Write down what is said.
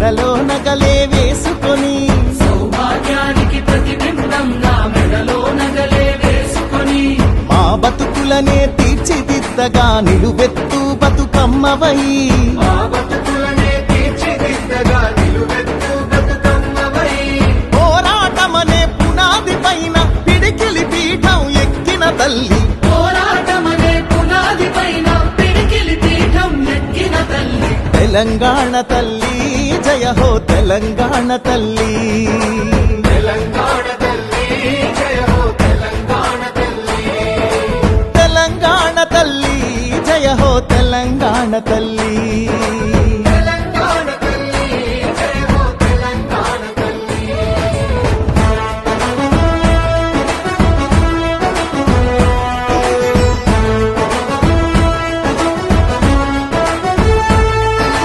మెడలో నగలే వేసుకొని సౌభాగ్యానికి ప్రతిబింబంగా మెడలో నగలే వేసుకొని మా బతుకులనే తీర్చిదిద్దగా నిలువెత్తు బతుకమ్మవై మా బతుకులనే తీర్చిదిద్దగా నిలువెత్తు బతుకమ్మవై పోరాటమనే పునాది పైన పిడికిలి పీఠం ఎక్కిన తల్లి పోరాటమనే పునాది పైన పిడికిలి పీఠం ఎక్కిన తల్లి తెలంగాణ తల్లి జయ హో తెలంగాణ తల్లి తెలంగాణ తల్లి జయ హో తెలంగాణ తల్లి తెలంగాణ తల్లి జయ హో తెలంగాణ తల్లి